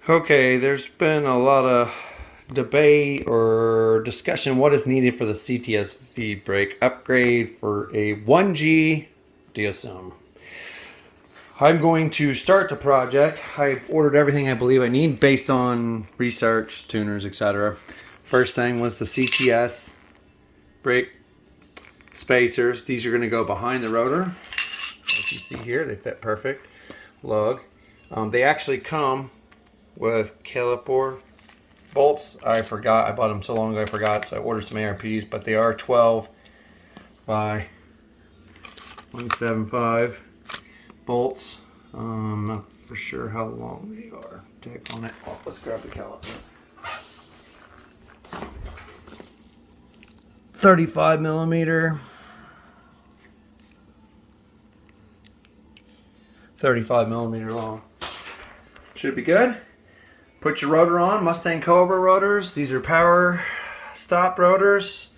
Okay, there's been a lot of debate or discussion what is needed for the CTSV brake upgrade for a 1G DSM. I'm going to start the project. I've ordered everything I believe I need based on research, tuners, etc. First thing was the CTS brake spacers. These are going to go behind the rotor. As you see here, they fit perfect. Lug. They actually come with caliper bolts. I forgot. I bought them so long ago I forgot, so I ordered some ARPs, but they are 12 by 175 bolts. I'm not for sure how long they are. Take on it. Oh, let's grab the caliper. 35 millimeter. 35 millimeter long. Should be good. Put your rotor on, Mustang Cobra rotors. These are power stop rotors.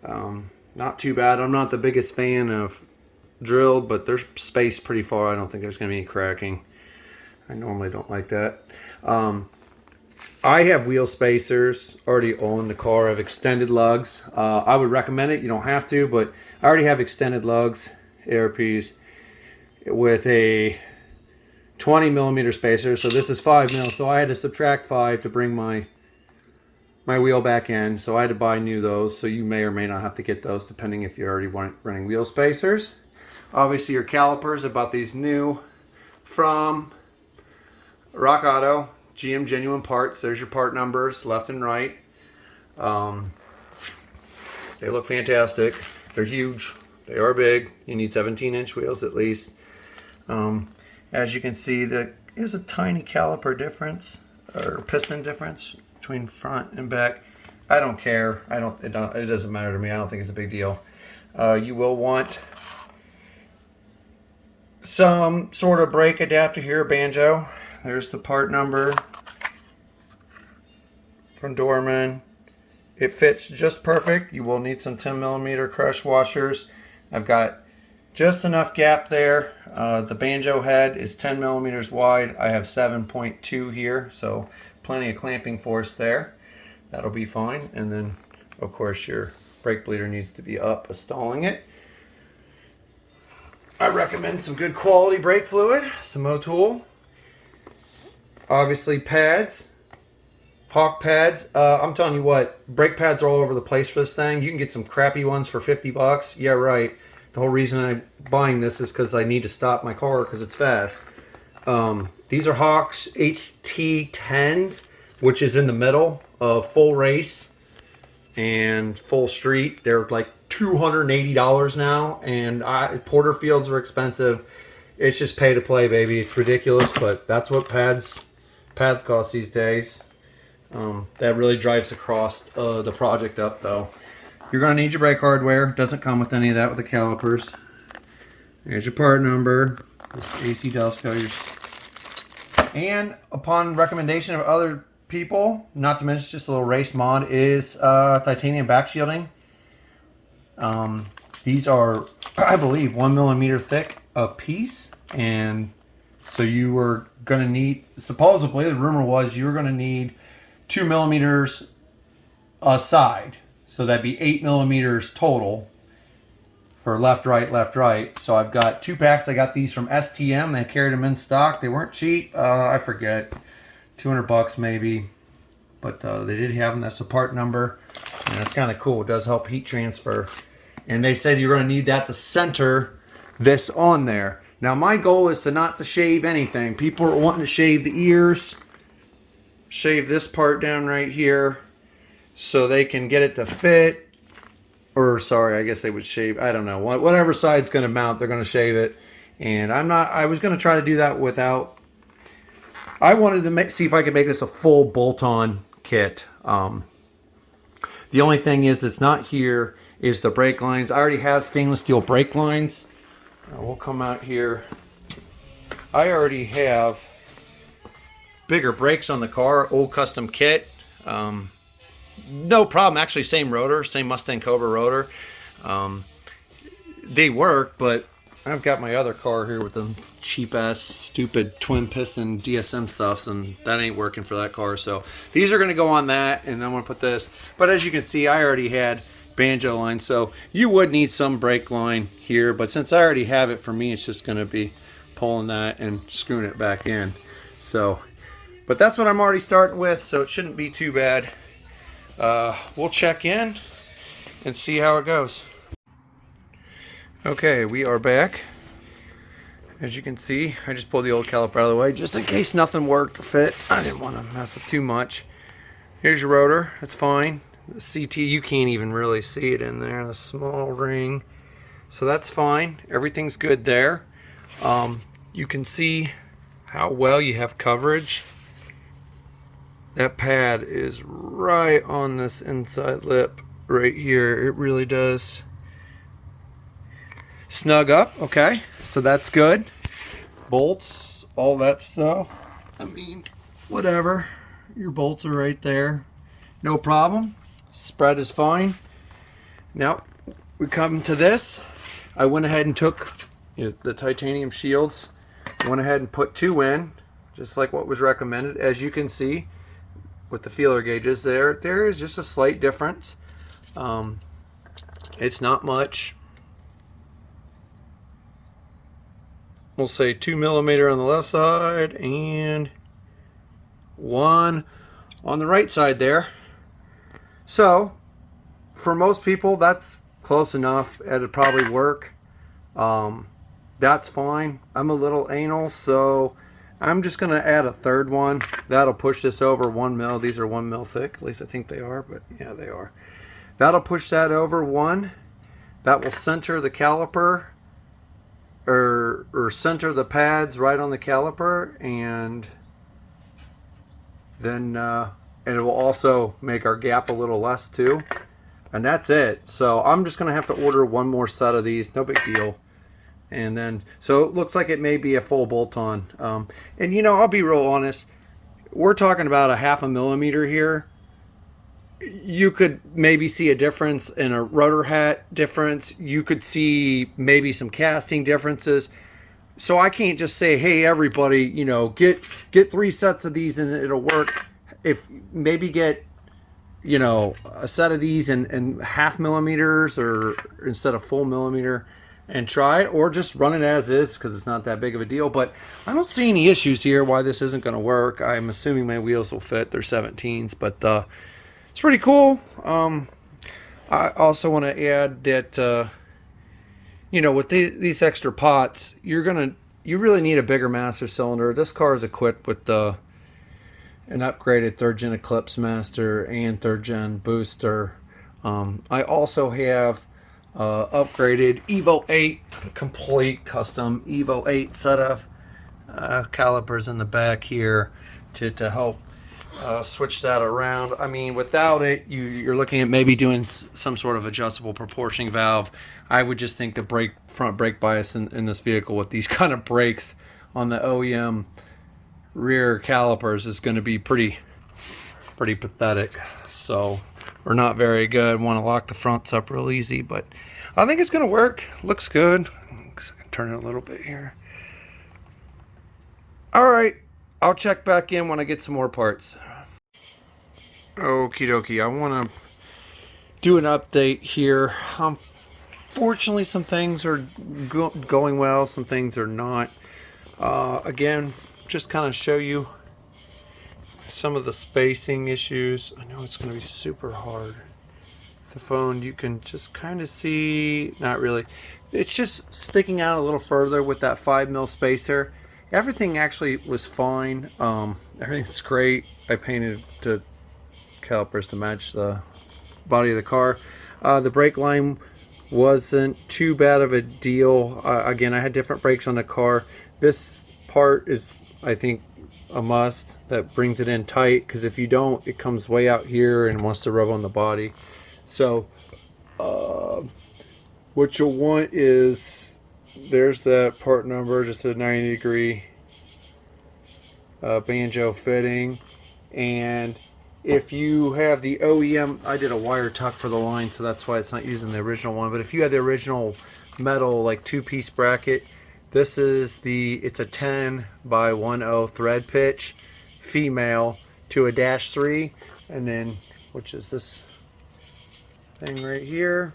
Not too bad. I'm not the biggest fan of drilled, but they're spaced pretty far. I don't think there's going to be any cracking. I normally don't like that. I have wheel spacers already on the car. I have extended lugs. I would recommend it. You don't have to, but I already have extended lugs, ARPs, with a 20 millimeter spacer. So this is 5 mil. So I had to subtract 5 to bring my wheel back in. So I had to buy new those. So you may or may not have to get those depending if you're already running wheel spacers. Obviously your calipers. I bought these new from Rock Auto, GM genuine parts. There's your part numbers left and right. They look fantastic. They're huge. They are big. You need 17-inch wheels at least. As you can see, there is a tiny caliper difference or piston difference between front and back. I don't care. It doesn't matter to me. I don't think it's a big deal. You will want some sort of brake adapter here, banjo. There's the part number from Dorman. It fits just perfect. You will need some 10 millimeter crush washers. I've got just enough gap there. The banjo head is 10 millimeters wide. I have 7.2 here, so plenty of clamping force there. That'll be fine. And then, of course, your brake bleeder needs to be up, installing it. I recommend some good quality brake fluid, some O'Toole. Obviously, pads, Hawk pads. I'm telling you what, brake pads are all over the place for this thing. You can get some crappy ones for 50 bucks. Yeah, right. The whole reason I'm buying this is because I need to stop my car because it's fast. These are Hawks HT10s, which is in the middle of full race and full street. They're like $280 now, and Porterfields are expensive. It's just pay to play, baby. It's ridiculous, but that's what pads cost these days. That really drives across the project up, though. You're going to need your brake hardware. Doesn't come with any of that with the calipers. There's your part number. This AC Delco. And upon recommendation of other people, not to mention just a little race mod, is titanium back shielding. These are, I believe, 1 millimeter thick a piece. And so you were going to need, supposedly, the rumor was you were going to need 2 millimeters a side. So that'd be 8 millimeters total for left, right. So I've got 2 packs. I got these from STM. They carried them in stock. They weren't cheap. I forget, 200 bucks maybe. But they did have them. That's the part number. And that's kind of cool. It does help heat transfer. And they said you're going to need that to center this on there. Now my goal is not to shave anything. People are wanting to shave the ears. Shave this part down right here, so they can get it to fit. Or sorry, I guess they would shave, I don't know, whatever side's going to mount, they're going to shave it. And I was going to try to do that without, I wanted to see if I could make this a full bolt-on kit. The only thing is it's not here is the brake lines. I already have stainless steel brake lines. We'll come out here. I already have bigger brakes on the car, old custom kit. No problem, actually same rotor, same Mustang Cobra rotor. They work, but I've got my other car here with the cheap ass stupid twin piston DSM stuffs, and that ain't working for that car. So these are going to go on that, and I'm going to put this. But as you can see, I already had banjo line, so you would need some brake line here, but since I already have it, for me it's just going to be pulling that and screwing it back in. So, but that's what I'm already starting with, so it shouldn't be too bad. We'll check in and see how it goes. Okay, we are back. As you can see, I just pulled the old caliper out of the way just in case nothing worked or fit. I didn't want to mess with too much. Here's your rotor, that's fine. The CT, you can't even really see it in there, the small ring. So that's fine, everything's good there. You can see how well you have coverage. That pad is right on this inside lip right here. It really does snug up. Okay, so that's good. Bolts, all that stuff, I mean, whatever, your bolts are right there, no problem. Spread is fine. Now we come to this. I went ahead and took the titanium shields, went ahead and put 2 in, just like what was recommended. As you can see with the feeler gauges, there is just a slight difference. It's not much. We'll say 2 millimeter on the left side and 1 on the right side there. So for most people that's close enough. It'd probably work. That's fine. I'm a little anal, so I'm just gonna add a 3rd one. That'll push this over 1 mil. These are 1 mil thick, at least I think they are, but yeah, they are. That'll push that over 1. That will center the caliper, or center the pads right on the caliper, and then and it will also make our gap a little less too. And that's it. So I'm just gonna have to order 1 more set of these, no big deal. And then, so it looks like it may be a full bolt-on. And you know, I'll be real honest, we're talking about a 0.5 millimeter here. You could maybe see a difference in a rotor hat difference. You could see maybe some casting differences. So I can't just say, hey, everybody, you know, get 3 sets of these and it'll work. If maybe get, you know, a set of these in 0.5 millimeters or instead of full millimeter, and try it, or just run it as is because it's not that big of a deal. But I don't see any issues here why this isn't going to work. I'm assuming my wheels will fit. They're 17s, but it's pretty cool. I also want to add that you know, with these extra pots, you really need a bigger master cylinder. This car is equipped with an upgraded 3rd gen Eclipse master and 3rd gen booster. I also have upgraded Evo 8, complete custom Evo 8 set of calipers in the back here to help switch that around. I mean, without it, you're looking at maybe doing some sort of adjustable proportioning valve. I would just think the front brake bias in this vehicle with these kind of brakes on the OEM rear calipers is going to be pretty pathetic. So, or not very good. Want to lock the fronts up real easy, but I think it's going to work. Looks good. Turn it a little bit here. All right, I'll check back in when I get some more parts. Okie dokie, I want to do an update here. Fortunately, some things are going well, some things are not. Again, just kind of show you some of the spacing issues. I know it's going to be super hard. The phone, you can just kind of see, not really, it's just sticking out a little further with that 5 mil spacer. Everything actually was fine. Everything's great. I painted the calipers to match the body of the car. The brake line wasn't too bad of a deal. Again, I had different brakes on the car. This part is, I think, a must. That brings it in tight, because if you don't, it comes way out here and wants to rub on the body. So what you'll want is, there's that part number, just a 90-degree banjo fitting. And if you have the OEM, I did a wire tuck for the line, so that's why it's not using the original one, but if you have the original metal like 2-piece bracket. This is it's a 10 by 10 thread pitch, female, to a -3, and then, which is this thing right here.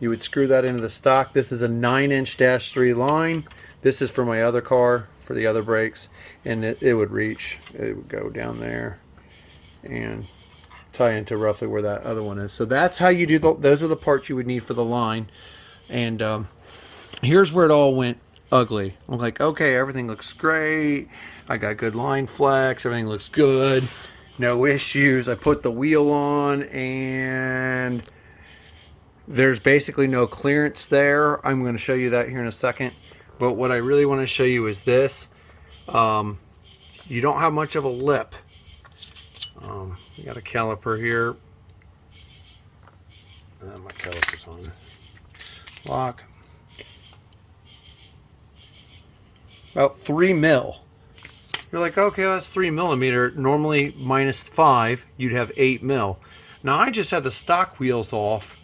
You would screw that into the stock. This is a 9-inch -3 line. This is for my other car, for the other brakes, and it would reach, it would go down there and tie into roughly where that other one is. So that's how you do those are the parts you would need for the line. And here's where it all went ugly. I'm like, okay, everything looks great. I got good line flex. Everything looks good. No issues. I put the wheel on and there's basically no clearance there. I'm going to show you that here in a second. But what I really want to show you is this. You don't have much of a lip. You got a caliper here. My caliper's on. Lock. About 3 mil. You're like, okay, well, that's 3 millimeter. Normally -5, you'd have 8 mil. Now I just had the stock wheels off,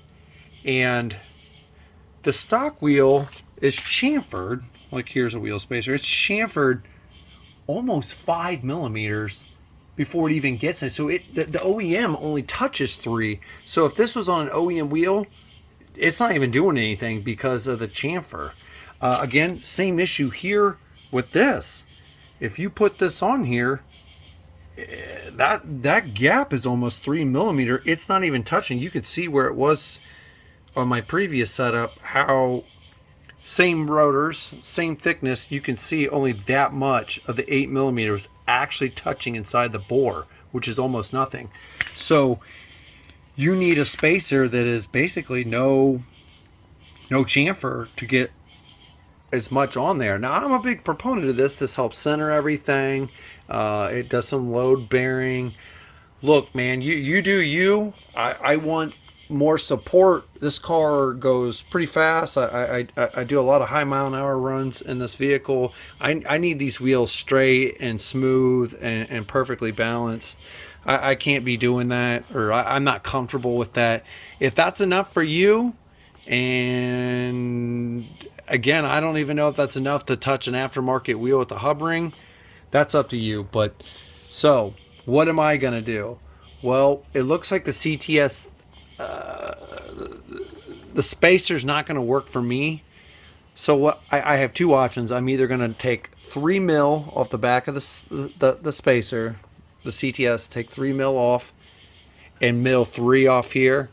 and the stock wheel is chamfered. Like, here's a wheel spacer. It's chamfered almost 5 millimeters before it even gets in. So the OEM only touches 3. So if this was on an OEM wheel, it's not even doing anything because of the chamfer. Again, same issue here with this. If you put this on here, that gap is almost 3 millimeter. It's not even touching. You could see where it was on my previous setup, how same rotors, same thickness, you can see only that much of the 8 millimeters actually touching inside the bore, which is almost nothing. So you need a spacer that is basically no chamfer to get as much on there. Now, I'm a big proponent of this. This helps center everything. It does some load bearing. Look, man, you do you. I want more support. This car goes pretty fast. I do a lot of high mile-an-hour runs in this vehicle. I need these wheels straight and smooth and perfectly balanced. I can't be doing that, or I'm not comfortable with that. If that's enough for you, and again, I don't even know if that's enough to touch an aftermarket wheel with the hub ring, that's up to you. But so what am I gonna do? Well, it looks like the CTS, the spacer's not going to work for me. So what I have two options. I'm either going to take 3 mil off the back of the spacer, the CTS, take 3 mil off and mill 3 off here,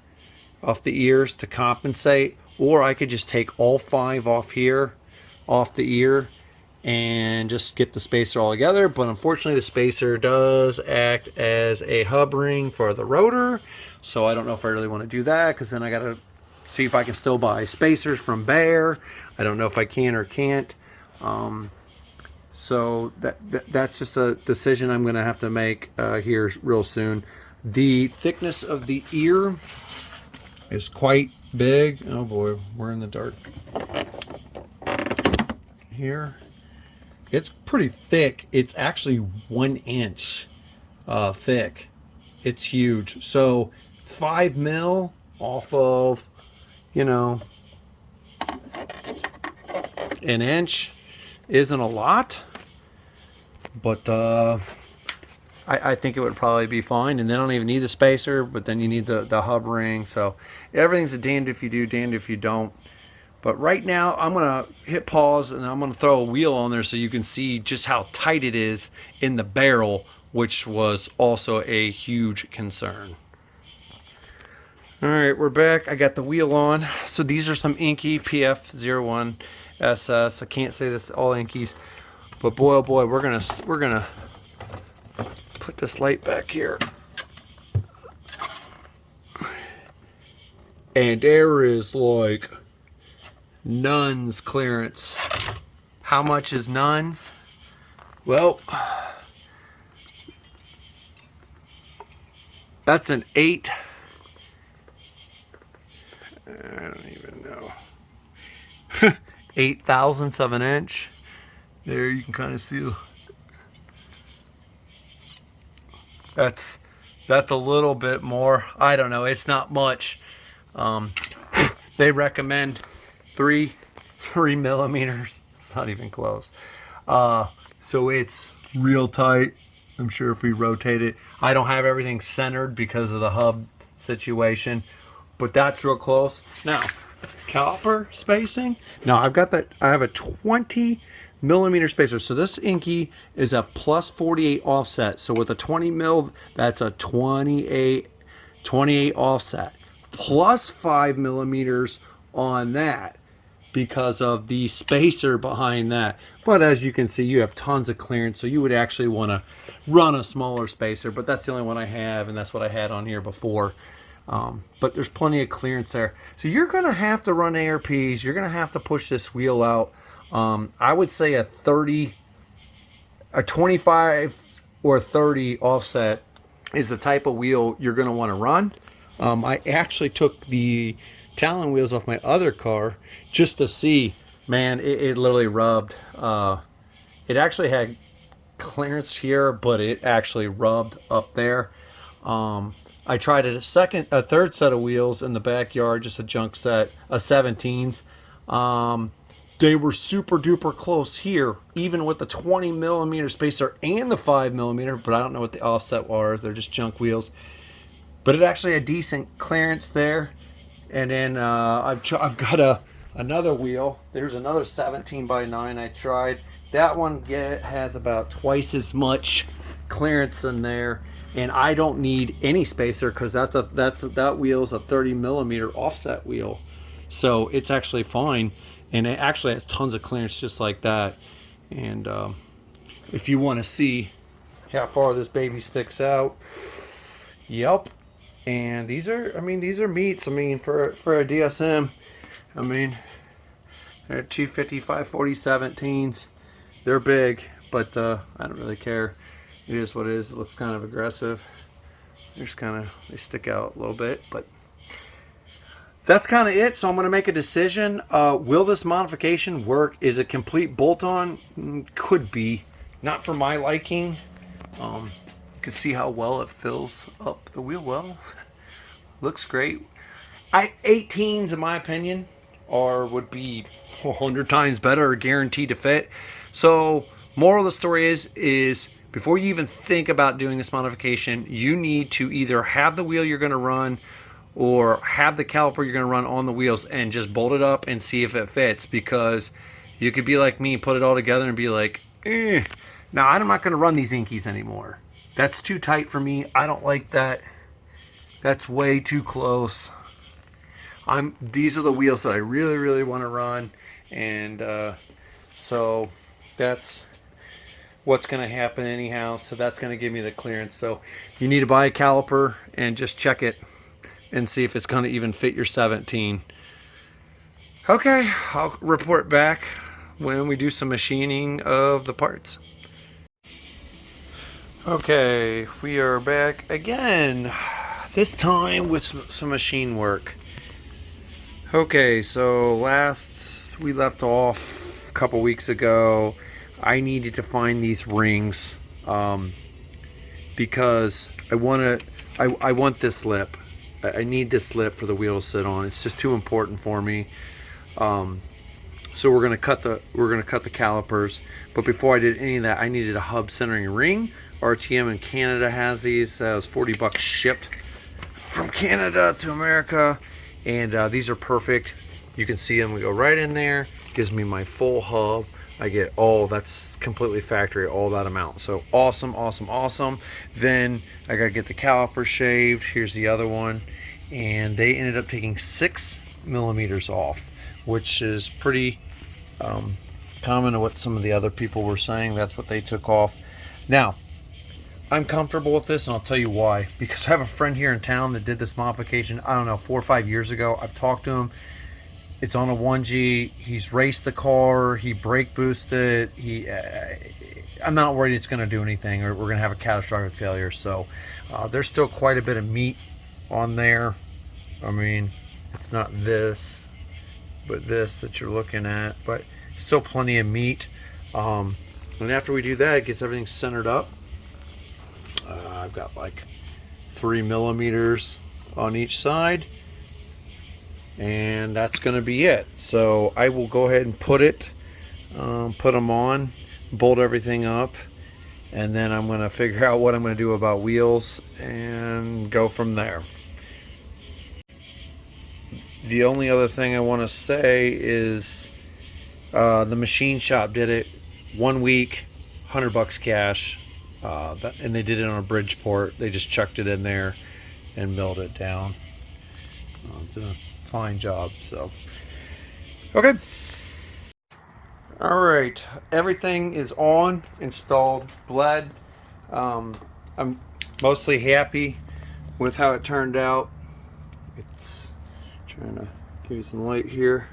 off the ears to compensate, or I could just take all 5 off here, off the ear, and just skip the spacer altogether. But unfortunately, the spacer does act as a hub ring for the rotor, so I don't know if I really want to do that, because then I got to see if I can still buy spacers from Bayer. I don't know if I can or can't. So that's just a decision I'm going to have to make here real soon. The thickness of the ear is quite big. Oh boy, we're in the dark here. It's pretty thick. It's actually 1 inch thick. It's huge. So 5 mil off of, you know, 1 inch isn't a lot, but I think it would probably be fine. And they don't even need the spacer, but then you need the hub ring. So everything's a damned if you do, damned if you don't. But right now, I'm going to hit pause and I'm going to throw a wheel on there so you can see just how tight it is in the barrel, which was also a huge concern. All right, we're back. I got the wheel on. So these are some Inky PF01 SS. I can't say this all Inkies, but boy, oh boy, we're gonna put this light back here. And there is like nuns clearance. How much is nuns? Well, that's an 8. I don't even know. 8 thousandths of an inch. There you can kind of see. That's a little bit more. I don't know. It's not much. They recommend 3 millimeters. It's not even close. So it's real tight. I'm sure if we rotate it, I don't have everything centered because of the hub situation, but that's real close. Now, caliper spacing. Now I've got that. I have a 20 millimeter spacer. So this Inky is a plus 48 offset. So with a 20 mil, that's a 28 offset. Plus 5 millimeters on that because of the spacer behind that. But as you can see, you have tons of clearance, so you would actually want to run a smaller spacer, but that's the only one I have, and that's what I had on here before. But there's plenty of clearance there. So you're going to have to run ARPs. You're going to have to push this wheel out. I would say a 25 or 30 offset is the type of wheel you're going to want to run. I actually took the Talon wheels off my other car just to see. Man, it literally rubbed. It actually had clearance here, but it actually rubbed up there. I tried it a third set of wheels in the backyard, just a junk set of 17s. They were super duper close here, even with the 20 millimeter spacer and the 5 millimeter, but I don't know what the offset was. They're just junk wheels. But it actually had decent clearance there. And then I've got another wheel. There's another 17x9 I tried. That one has about twice as much clearance in there, and I don't need any spacer because that wheel is a 30 millimeter offset wheel, so it's actually fine, and it actually has tons of clearance just like that. And if you want to see how far this baby sticks out, yep. And these are meats. I mean, for a DSM, I mean, they're 250, 540, 17s. They're big, but I don't really care. It is what it is. It looks kind of aggressive. They stick out a little bit, but that's kind of it. So I'm going to make a decision. Will this modification work? Is it complete bolt-on? Could be. Not for my liking. You can see how well it fills up the wheel well. Looks great. 18s, in my opinion, would be 100 times better, or guaranteed to fit. So moral of the story is before you even think about doing this modification, you need to either have the wheel you're going to run or have the caliper you're going to run on the wheels and just bolt it up and see if it fits, because you could be like me, put it all together and be like, eh. Now, I'm not going to run these Inkies anymore. That's too tight for me. I don't like that. That's way too close. These are the wheels that I really, really want to run, and so that's what's going to happen anyhow. So that's going to give me the clearance. So you need to buy a caliper and just check it and see if it's going to even fit your 17. Okay, I'll report back when we do some machining of the parts. Okay, we are back again. This time with some machine work. Okay, so last we left off a couple weeks ago, I needed to find these rings because I want this lip. I need this lip for the wheel to sit on. It's just too important for me. So we're gonna cut the calipers. But before I did any of that, I needed a hub centering ring. RTM in Canada has these. It was $40 shipped from Canada to America, and these are perfect. You can see them. We go right in there. Gives me my full hub. I get that's completely factory, all that amount. So awesome, awesome, awesome. Then I gotta get the caliper shaved. Here's the other one, and they ended up taking 6 millimeters off, which is pretty common to what some of the other people were saying. That's what they took off. Now, I'm comfortable with this, and I'll tell you why. Because I have a friend here in town that did this modification, I don't know, 4 or 5 years ago. I've talked to him. It's on a 1G. He's raced the car. He brake boosted. I'm not worried it's going to do anything, or we're going to have a catastrophic failure. So there's still quite a bit of meat on there. I mean, it's not this, but this that you're looking at. But still plenty of meat. And after we do that, it gets everything centered up. I've got like 3 millimeters on each side. and that's going to be it. So I will go ahead and put them on, bolt everything up, and then I'm going to figure out what I'm going to do about wheels and go from there. The only other thing I want to say is the machine shop did it 1 week, $100 cash, and they did it on a Bridgeport. They just chucked it in there and milled it down. It's a fine job. So, okay. All right, everything is on, installed, bled. I'm mostly happy with how it turned out. It's trying to give you some light here.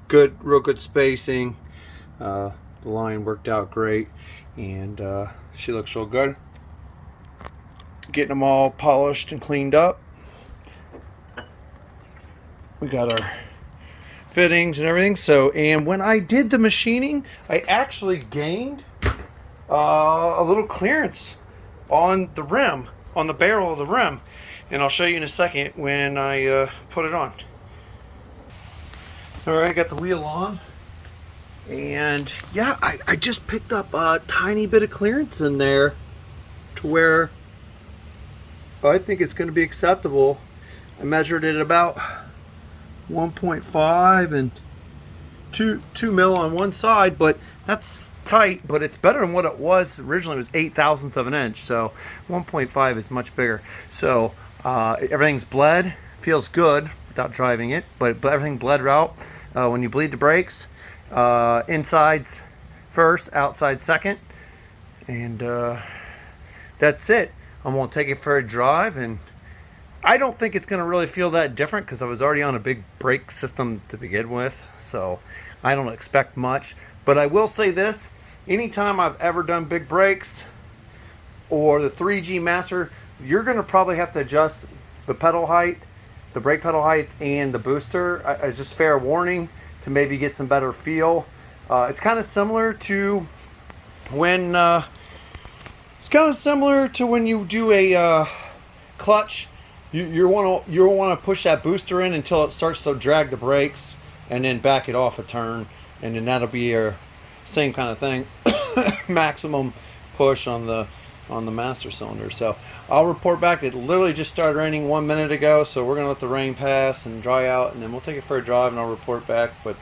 Good, real good spacing. The line worked out great, and she looks real good. Getting them all polished and cleaned up. We got our fittings and everything. So, and when I did the machining, I actually gained a little clearance on the rim, on the barrel of the rim, and I'll show you in a second when I put it on. All right, got the wheel on, and yeah, I just picked up a tiny bit of clearance in there to where I think it's going to be acceptable. I measured it about 1.5 and 2 mil on one side, but that's tight, but it's better than what it was originally. It was 8 thousandths of an inch, so 1.5 is much bigger. So everything's bled, feels good without driving it, but everything bled out. When you bleed the brakes, insides first, outside second, and that's it. I'm gonna take it for a drive, and I don't think it's gonna really feel that different because I was already on a big brake system to begin with, so I don't expect much. But I will say this: anytime I've ever done big brakes or the 3G Master, you're gonna probably have to adjust the pedal height, the brake pedal height, and the booster. It's just fair warning to maybe get some better feel. It's kind of similar to when you do a clutch. You want to push that booster in until it starts to drag the brakes, and then back it off a turn, and then that'll be your same kind of thing. Maximum push on the master cylinder. So I'll report back. It literally just started raining 1 minute ago, so we're gonna let the rain pass and dry out, and then we'll take it for a drive, and I'll report back. But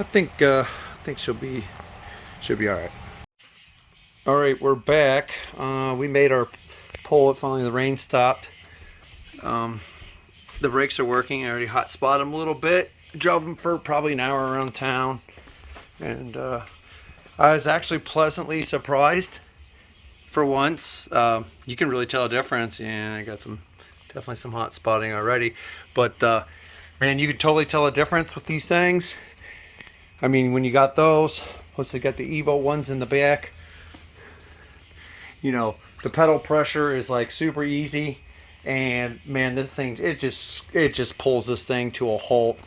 I think she'll be all right. All right, we're back. We made our pull. Finally, the rain stopped. The brakes are working. I already hot spotted them a little bit. Drove them for probably an hour around town, and I was actually pleasantly surprised. For once, you can really tell a difference. Yeah, I got definitely some hot spotting already, but man, you can totally tell a difference with these things. I mean, when you got those, plus they got the Evo ones in the back, you know, the pedal pressure is like super easy, and man, this thing, it just pulls this thing to a halt.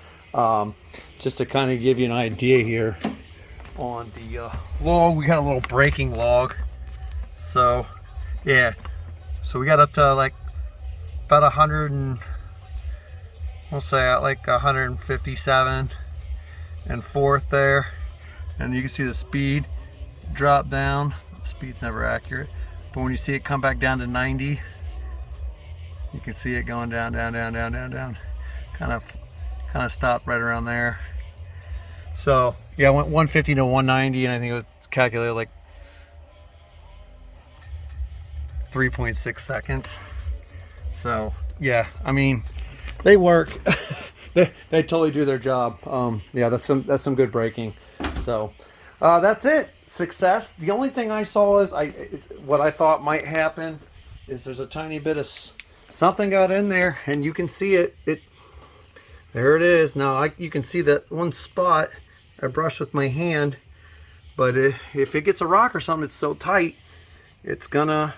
Just to kind of give you an idea here on the log, we got a little braking log. So yeah, so we got up to like about 100 and we'll say like 157 and fourth there, and you can see the speed drop down. The speed's never accurate, but when you see it come back down to 90, you can see it going down, kind of stopped right around there. So yeah, I went 150 to 190, and I think it was calculated like 3.6 seconds. So yeah, I mean, they work. they totally do their job. Yeah, that's some good braking. So that's it. Success. The only thing I saw is what I thought might happen is there's a tiny bit of something got in there, and you can see it. There it is. Now you can see that one spot I brushed with my hand, but if it gets a rock or something, it's so tight, it's gonna,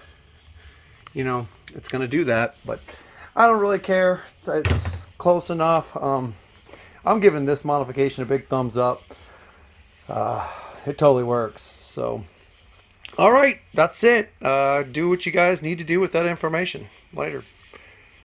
it's gonna do that. But I don't really care. It's close enough. I'm giving this modification a big thumbs up. It totally works. So, all right, that's it. Do what you guys need to do with that information. Later.